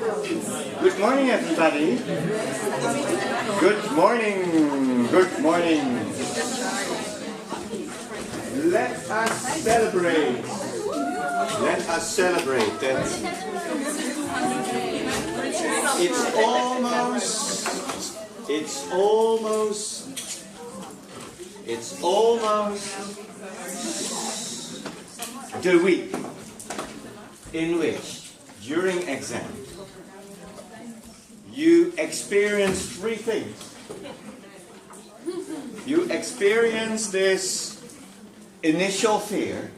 Good morning, everybody. Good morning. Good morning. Let us celebrate. Let us celebrate that it's almost the week in which, during exam, you experience three things. You experience this initial fear,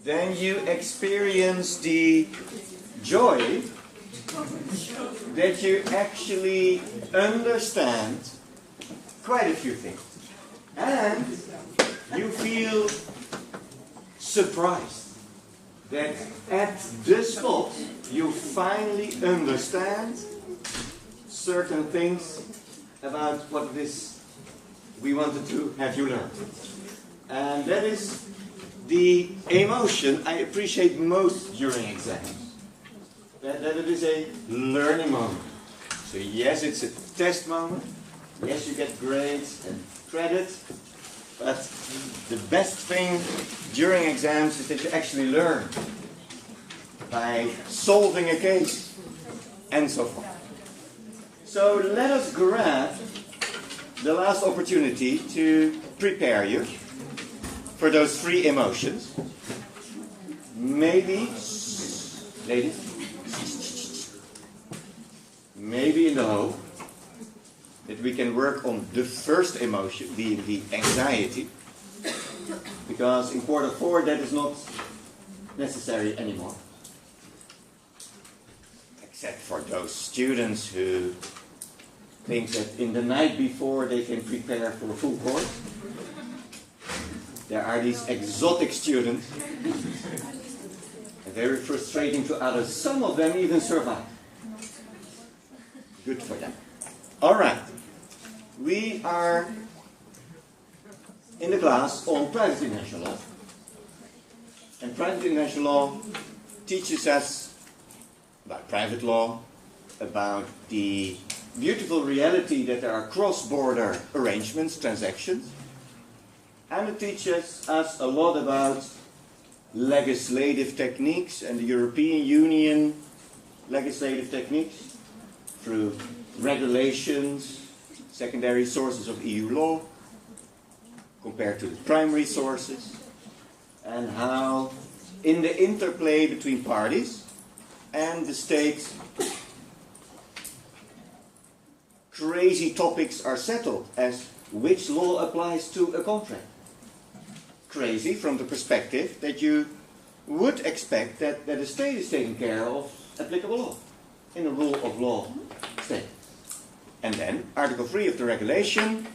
then you experience the joy that you actually understand quite a few things, and you feel surprised that at this spot you finally understand certain things about what it is we wanted to have you learn. And that is the emotion I appreciate most during exams. That it is a learning moment. So yes, it's a test moment. Yes, you get grades and credit. But the best thing during exams is that you actually learn by solving a case and so forth. So let us grab the last opportunity to prepare you for those three emotions. Maybe, ladies, maybe in the hope that we can work on the first emotion, being the anxiety, because in quarter 4 that is not necessary anymore. Except for those students who think that in the night before they can prepare for a full course. There are these exotic students, and very frustrating to others. Some of them even survive. Good for them. Alright, we are in the class on private international law. And private international law teaches us about private law, about the beautiful reality that there are cross-border arrangements, transactions. And it teaches us a lot about legislative techniques and the European Union legislative techniques through regulations, secondary sources of EU law, compared to the primary sources, and how in the interplay between parties and the state, crazy topics are settled as which law applies to a contract. Crazy from the perspective that you would expect that the state is taking care of applicable law in a rule of law state. And then Article 3 of the regulation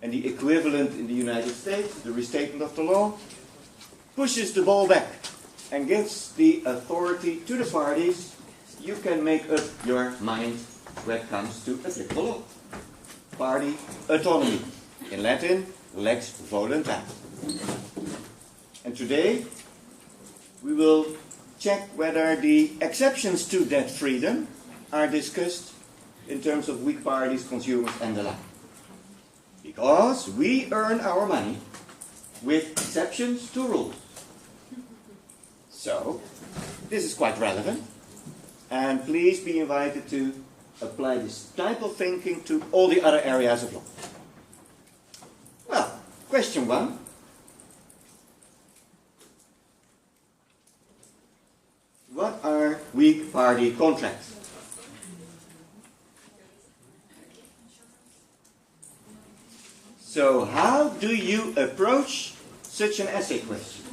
and the equivalent in the United States, the restatement of the law, pushes the ball back and gives the authority to the parties. You can make up your mind when it comes to applicable law. Party autonomy. In Latin, lex voluntas. And today we will check whether the exceptions to that freedom are discussed in terms of weak parties, consumers and the like. Because we earn our money with exceptions to rules. So, this is quite relevant. And please be invited to apply this type of thinking to all the other areas of law. Well, question 1. What are weak party contracts? So how do you approach such an essay question?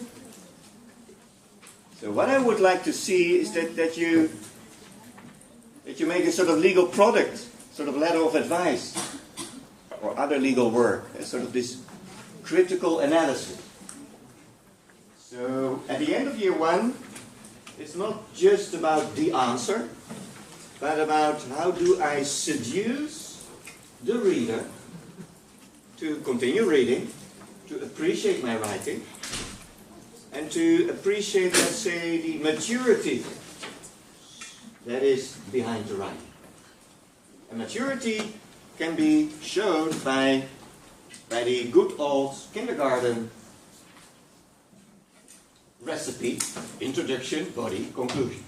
So what I would like to see is that you make a sort of legal product, sort of letter of advice, or other legal work, sort of this critical analysis. So at the end of year 1, it's not just about the answer, but about how do I seduce the reader to continue reading, to appreciate my writing, and to appreciate, let's say, the maturity that is behind the writing. And maturity can be shown by the good old kindergarten recipe, introduction, body, conclusion.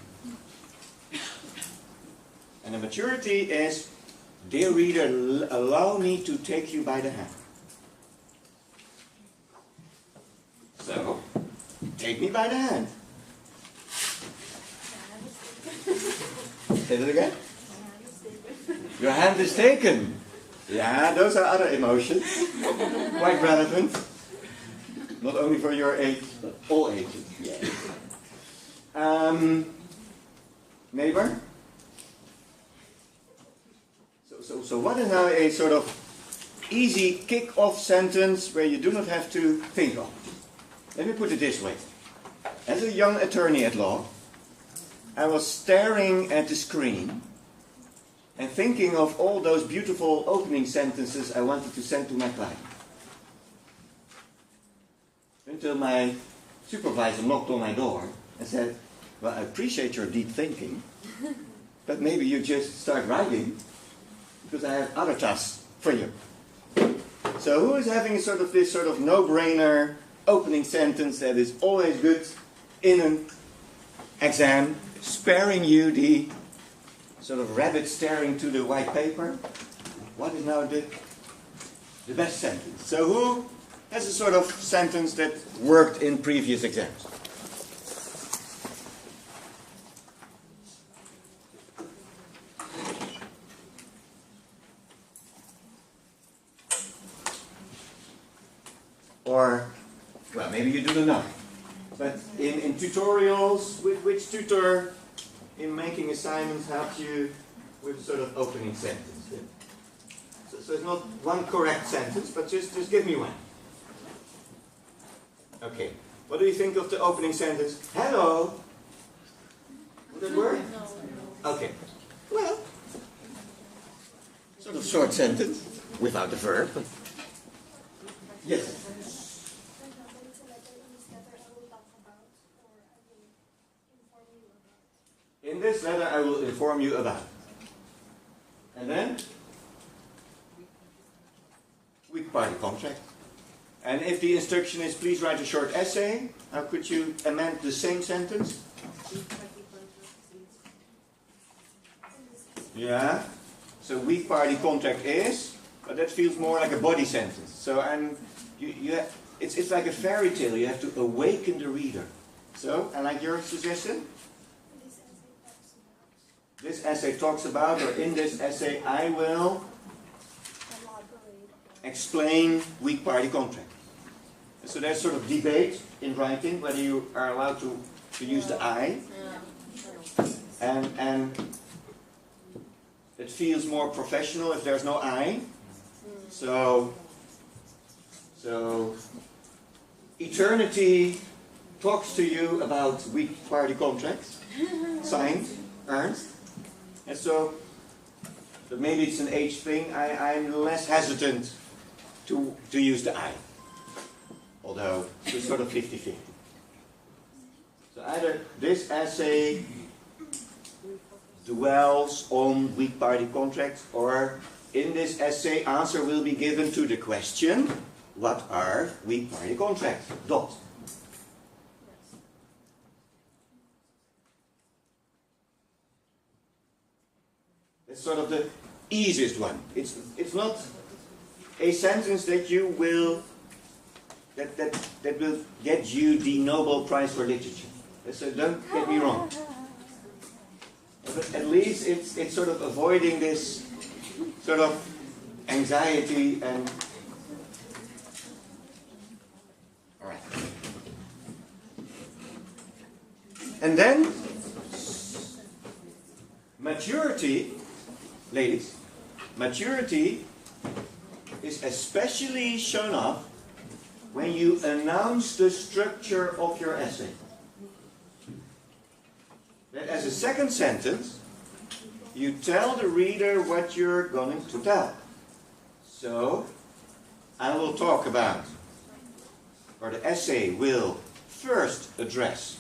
And the maturity is, dear reader, allow me to take you by the hand. So, take me by the hand. Say it again. Your hand is taken. Yeah, those are other emotions. Quite relevant. Not only for your age, but all ages. Yeah. Neighbor? So what is now a sort of easy kick-off sentence where you do not have to think of? Let me put it this way. As a young attorney at law, I was staring at the screen and thinking of all those beautiful opening sentences I wanted to send to my client. Until my supervisor knocked on my door and said, well, I appreciate your deep thinking, but maybe you just start writing, because I have other tasks for you. So who is having this sort of no-brainer opening sentence that is always good in an exam, sparing you the sort of rabbit staring to the white paper? What is now the best sentence? So who has a sort of sentence that worked in previous exams? Or, well, maybe you do not know. But in tutorials, which tutor in making assignments helps you with a sort of opening sentence? Yeah? So it's not one correct sentence, but just give me one. Okay. What do you think of the opening sentence? Hello. Would that work? No. Okay. Well, sort of short sentence without the verb. But yes. In this letter I will inform you about. And then, week party contract. And if the instruction is please write a short essay, how could you amend the same sentence? Yeah. So week party contract is, but that feels more like a body sentence. So it's like a fairy tale. You have to awaken the reader. So, I like your suggestion. This essay talks about, or in this essay I will explain week party contract. So there's sort of debate in writing whether you are allowed to use the I. And it feels more professional if there's no I. So eternity talks to you about week party contracts. Signed, Ernst. And so, but maybe it's an age thing, I'm less hesitant to use the I. Although, it's sort of 50-50. So either this essay dwells on week party contracts, or in this essay answer will be given to the question, what are week party contracts? Dot. It's sort of the easiest one. It's not a sentence that you will that will get you the Nobel Prize for Literature. So don't get me wrong. But at least it's sort of avoiding this sort of anxiety and all right. And then maturity. Ladies, maturity is especially shown up when you announce the structure of your essay. That as a second sentence, you tell the reader what you're going to tell. So, I will talk about, or the essay will first address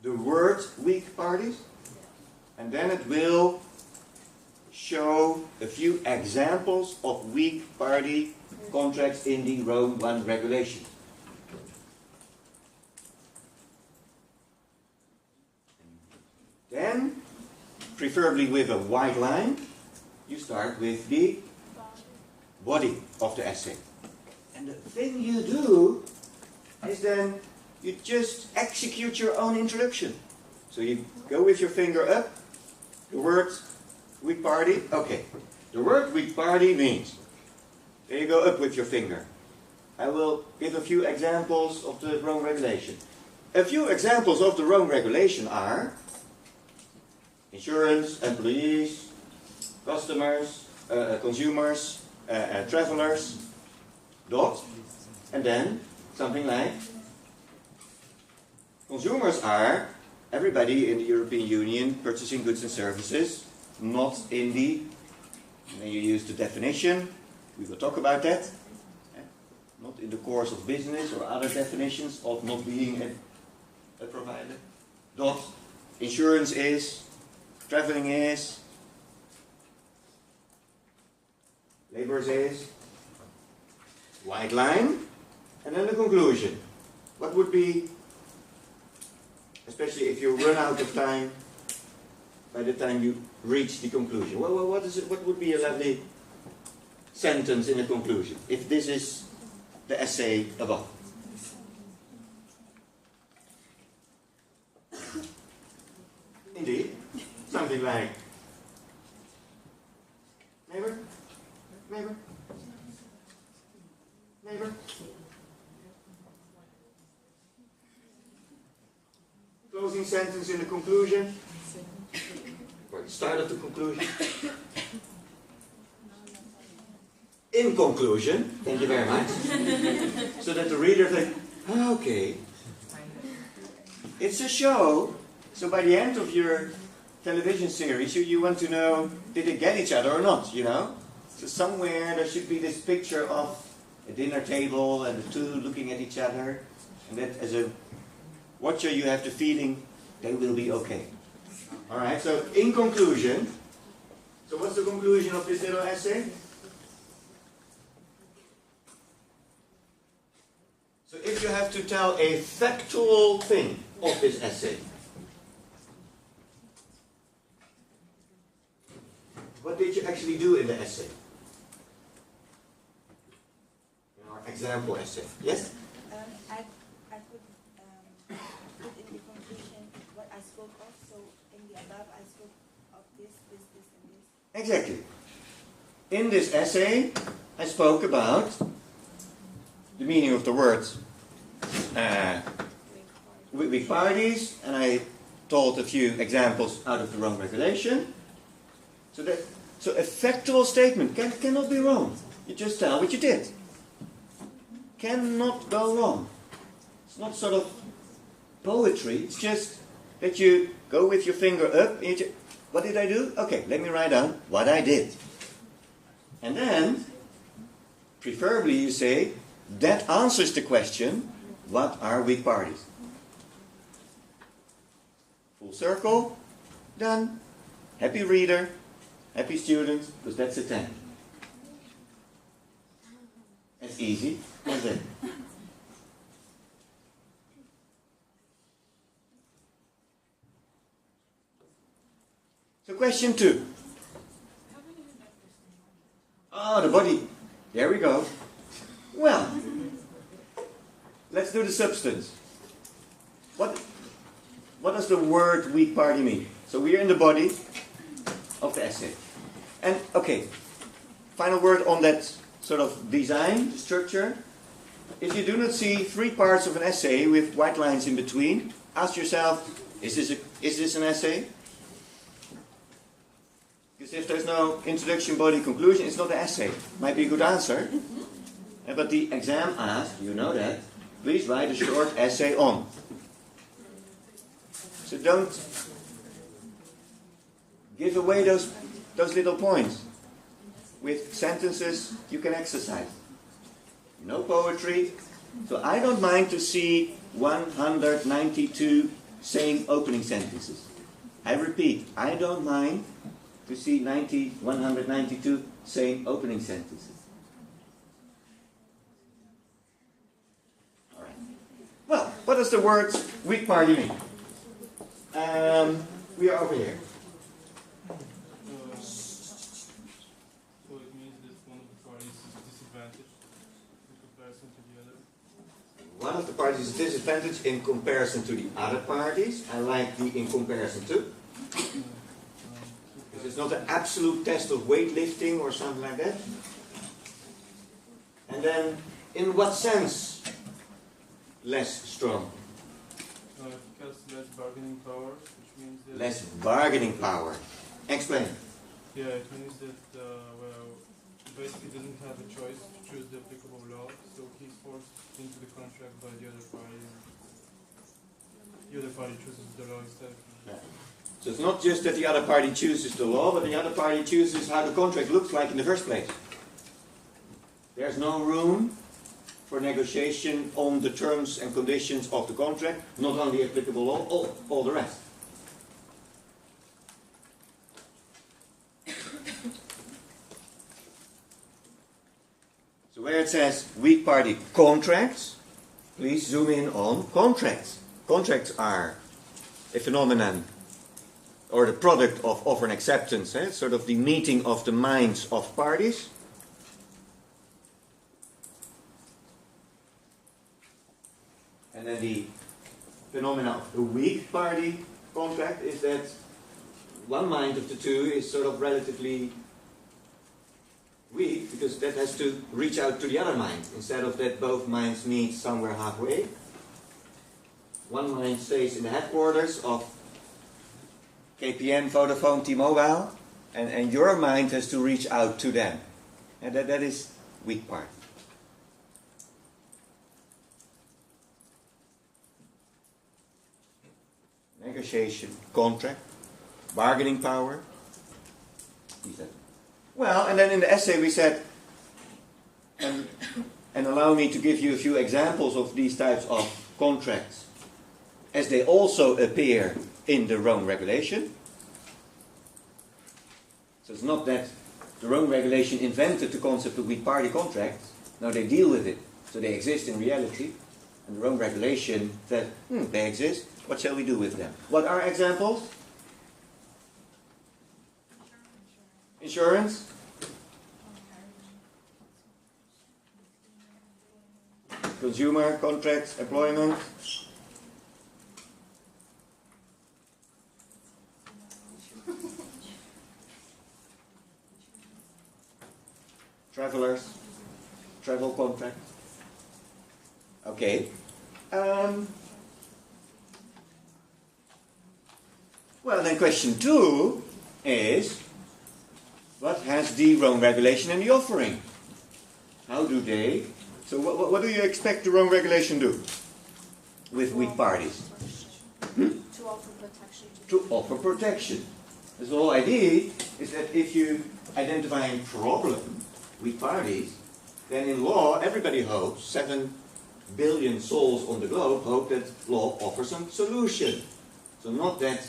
the word weak parties, and then it will show a few examples of weak party contracts in the Rome I regulation. Then, preferably with a white line, you start with the body of the essay. And the thing you do is then you just execute your own introduction. So you go with your finger up, the word weak party, okay. The word weak party means, there you go up with your finger. I will give a few examples of the Rome regulation. A few examples of the Rome regulation are insurance, employees, customers, consumers, travelers, dot, and then something like consumers are everybody in the European Union purchasing goods and services, not in the, and then you use the definition, we will talk about that, not in the course of business or other definitions of not being a provider, dot, insurance is, traveling is, laborers is, white line, and then the conclusion. What would be, especially if you run out of time by the time you reach the conclusion? Well, what is it? What would be a lovely sentence in the conclusion if this is the essay above? Indeed, something like neighbor, neighbor, neighbor. Closing sentence in the conclusion, or the start of the conclusion. In conclusion, thank you very much. So that the reader thinks, oh, okay, it's a show, so by the end of your television series, you want to know, did they get each other or not, you know? So somewhere there should be this picture of a dinner table and the two looking at each other, and that as a watcher you have the feeling they will be okay. Alright, so in conclusion, so what's the conclusion of this little essay? So if you have to tell a factual thing of this essay, what did you actually do in the essay? In our example essay. Yes? I could put in the conclusion what I spoke of. So in the above, I spoke of this, and this. Exactly. In this essay, I spoke about the meaning of the words weak parties, and I told a few examples out of the Rome regulation. So a factual statement cannot be wrong. You just tell what you did. Cannot go wrong. It's not sort of poetry. It's just that you go with your finger up. And what did I do? Okay, let me write down what I did. And then, preferably you say, that answers the question, what are weak parties? Full circle, done. Happy reader. Happy students, because that's a 10. It's easy, that's it. So question 2. Oh, the body. There we go. Well, let's do the substance. What does the word weak party mean? So we are in the body of the essay. And, okay, final word on that sort of design, structure. If you do not see 3 parts of an essay with white lines in between, ask yourself, is this an essay? Because if there's no introduction, body, conclusion, it's not an essay. Might be a good answer. But the exam asks, you know that, please write a short essay on. So don't give away those little points. With sentences you can exercise. No poetry. So I don't mind to see 192 same opening sentences. I repeat, I don't mind to see 90, 192 same opening sentences. All right. Well, what does the word weak party mean? We are over here. So it means that one of the parties is disadvantaged in comparison to the other. One of the parties is disadvantaged in comparison to the other parties. I like the in comparison to. It's not an absolute test of weightlifting or something like that. And then, in what sense less strong? It has less bargaining power, which means that... Less bargaining power. Explain. Yeah, it means that, well, he basically doesn't have a choice to choose the applicable law, so he's forced into the contract by the other party. The other party chooses the law instead of him. Yeah. So it's not just that the other party chooses the law, but the other party chooses how the contract looks like in the first place. There's no room for negotiation on the terms and conditions of the contract, not only applicable law, all the rest. So where it says weak party contracts, please zoom in on contracts. Contracts are a phenomenon or the product of offer and acceptance, sort of the meeting of the minds of parties. And then the phenomena of a weak party contract is that one mind of the two is sort of relatively weak because that has to reach out to the other mind instead of that both minds meet somewhere halfway. One mind stays in the headquarters of KPN, Vodafone, T-Mobile, and your mind has to reach out to them. And that is weak part. Negotiation, contract, bargaining power. Well, and then in the essay we said, and allow me to give you a few examples of these types of contracts, as they also appear in the Rome regulation. So it's not that the Rome regulation invented the concept of weak party contracts. No, they deal with it. So they exist in reality. And the Rome regulation said, they exist. What shall we do with them? What are examples? Insurance. Consumer contracts, employment. Travelers, travel contract. Okay. Well, then question 2 is, what has the Rome regulation and the offering? How do they? So what do you expect the Rome regulation do with weak parties? To offer protection. To offer protection. The whole idea is that if you identify a problem, weak parties, then in law everybody hopes, 7 billion souls on the globe hope that law offers some solution. So not that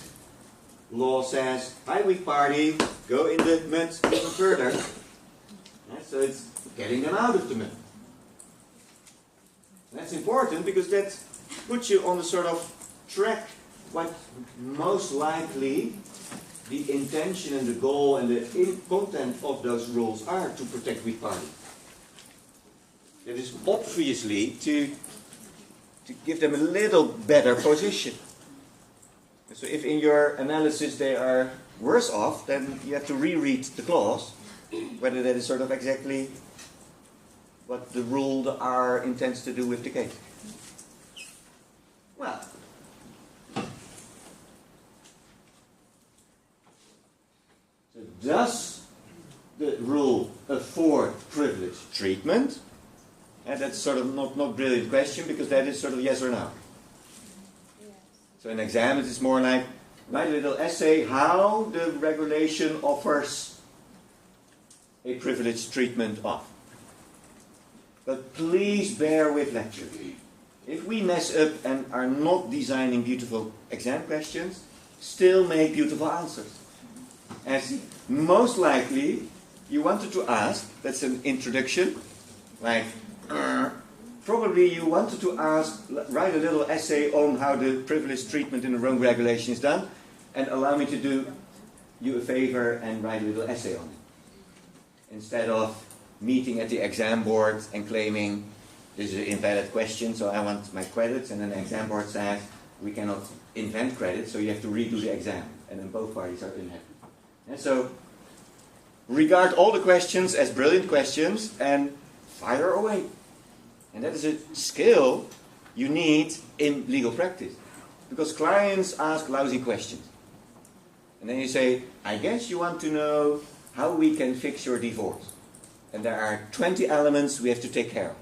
law says, hi weak party, go in the mud even further. Yeah, so it's getting them out of the mud. That's important because that puts you on the sort of track what most likely the intention and the goal and the content of those rules are to protect weak parties. That is obviously to give them a little better position. So if in your analysis they are worse off, then you have to reread the clause, whether that is sort of exactly what the rule, the R, intends to do with the case. Well, so does the rule afford privileged treatment? And that's sort of not brilliant question, because that is sort of yes or no. Yes. So in exam it is more like, write a little essay how the regulation offers a privileged treatment of. But please bear with lecture. if we mess up and are not designing beautiful exam questions, still make beautiful answers. As most likely you wanted to ask, that's an introduction, like, probably you wanted to ask, write a little essay on how the privileged treatment in the Rome regulation is done, and allow me to do you a favor and write a little essay on it. Instead of meeting at the exam board and claiming, this is an invalid question, so I want my credits, and then the exam board says, we cannot invent credits, so you have to redo the exam. And then both parties are unhappy. And so, regard all the questions as brilliant questions and fire away. And that is a skill you need in legal practice. Because clients ask lousy questions. And then you say, I guess you want to know how we can fix your divorce. And there are 20 elements we have to take care of.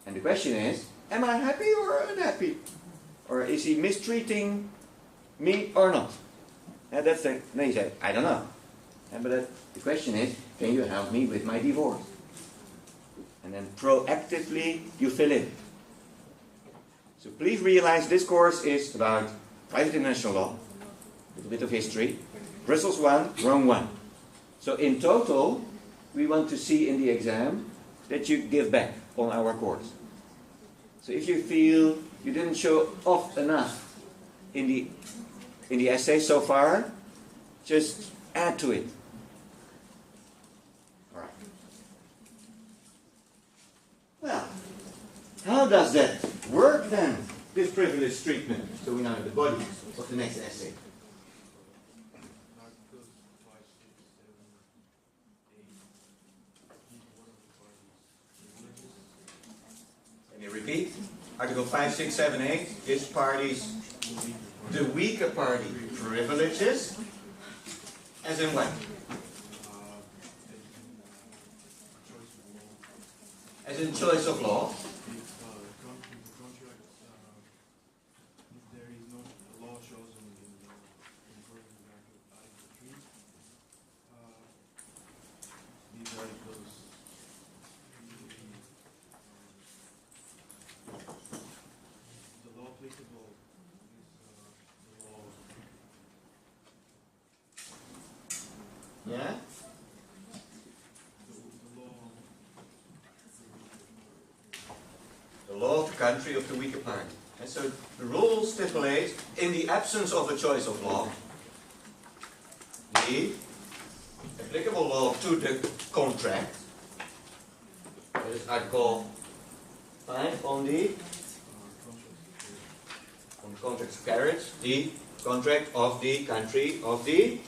And the question is, am I happy or unhappy? Or is he mistreating me or not? And that's then you say, I don't know. But the question is, can you help me with my divorce? And then proactively you fill in. So please realize this course is about private international law, a little bit of history, Brussels 1, Rome 1. So in total, we want to see in the exam that you give back on our course. So if you feel you didn't show off enough in the essay so far, just add to it. All right. Well, how does that work then, this privileged treatment? So we now have the body of the next essay. Let me repeat. Article 5, 6, 7, 8 gives parties, the weaker party, privileges, as in what? As in choice of law. Yeah? The law of the country of the weaker party. And so the rule stipulates, in the absence of a choice of law, the applicable law to the contract, that is Article 5 on the contract of carriage, the contract of the country of the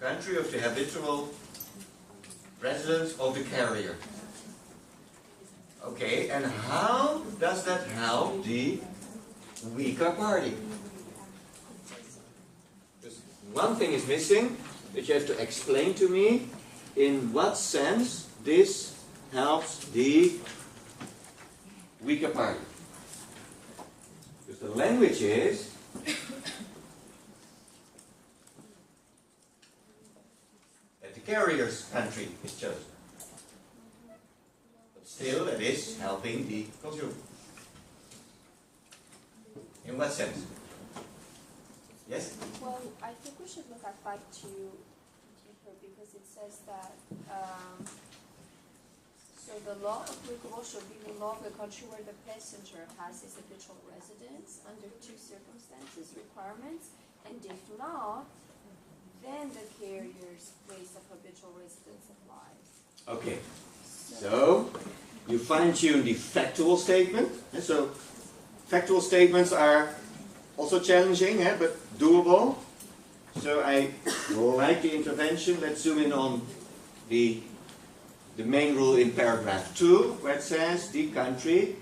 country of the habitual residence of the carrier. Okay, and how does that help the weaker party? Because one thing is missing, that you have to explain to me in what sense this helps the weaker party. Because the language is the carrier's country is chosen. But still, it is helping the consumer. In what sense? Yes? Well, I think we should look at 5.2 deeper because it says that so the law applicable shall be the law of the country where the passenger has his habitual residence under two circumstances, requirements, and if not, then the carrier's place of habitual residence applies. Okay. So, you fine-tune the factual statement. And so, factual statements are also challenging, but doable. So I like the intervention. Let's zoom in on the main rule in paragraph 2, where it says the country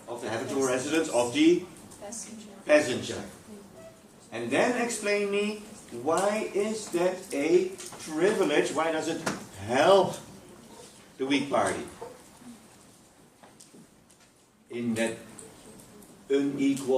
of the habitual residence of the passenger. And then explain me, why is that a privilege? Why does it help the weak party? In that unequal